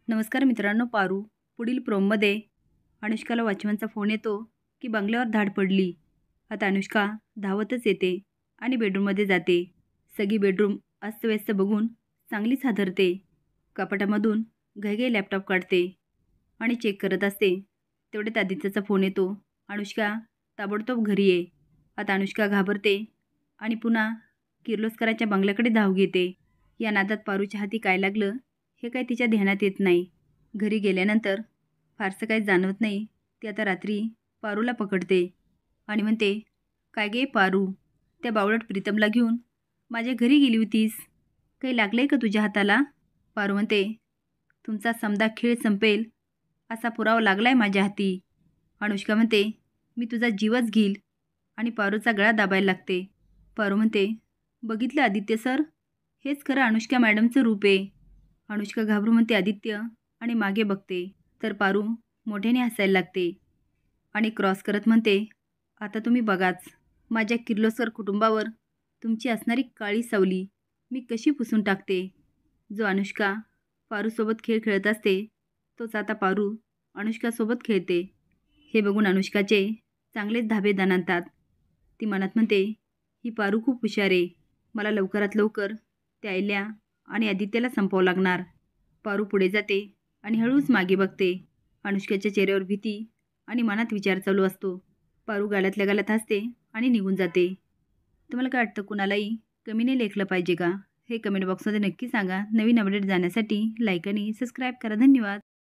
नमस्कार मित्रांनो, पारू पुढील प्रोममध्ये अनुष्काला वॉचमनचा फोन येतो की बंगल्यावर धाड पडली. आता अनुष्का धावतच येते आणि बेडरूममध्ये जाते. सगळी बेडरूम अस्तव्यस्त बघून चांगलीच हादरते. कपाटामधून घाईघाई लॅपटॉप काढते आणि चेक करत असते. तेवढ्यात आदित्यचा फोन येतो. अनुष्का ताबडतोब घरी ये. आता अनुष्का घाबरते आणि पुन्हा किर्लोस्कराच्या बंगल्याकडे धाव घेते. या नादात पारूच्या हाती काय लागलं हे काही तिच्या ध्यानात येत नाही. घरी गेल्यानंतर फारसं काही जाणवत नाही. ती आता रात्री पारूला पकडते आणि म्हणते, काय गे पारू, त्या बावळट प्रीतमला घेऊन माझ्या घरी गेली होतीस. काही लागलंय का तुझ्या हाताला? पारू म्हणते, तुमचा समदा खेळ संपेल असा पुरावा लागलाय माझ्या हाती. अनुष्का म्हणते, मी तुझा जीवच घेईल आणि पारूचा गळा दाबायला लागते. पारू म्हणते, बघितलं आदित्य सर, हेच खरं अनुष्का मॅडमचं रूप आहे. अनुष्का घाबरून म्हणते आदित्य आणि मागे बघते तर पारू मोठ्याने हसायला लागते आणि क्रॉस करत म्हणते, आता तुम्ही बघाच, माझ्या किर्लोस्कर कुटुंबावर तुमची असणारी काळी सावली मी कशी पुसून टाकते. जो अनुष्का पारूसोबत खेळ खेळत असते तोच आता पारू अनुष्कासोबत खेळते. हे बघून अनुष्काचे चांगलेच धाबे दणाणतात. ती मनात म्हणते, ही पारू खूप हुशार आहे. मला लवकरात लवकर त्या आयल्या आणि आदित्यला संपवावं लागणार. पारू पुढे जाते आणि हळूच मागे बघते. अनुष्काच्या चेहऱ्यावर भीती आणि मनात विचार चालू असतो. पारू गालातल्या गालात हसते आणि निघून जाते. तुम्हाला काय वाटतं, कुणालाही कमी नाही लेखलं पाहिजे का? हे कमेंट बॉक्समध्ये नक्की सांगा. नवीन अपडेट जाण्यासाठी लाईक आणि सबस्क्राईब करा. धन्यवाद.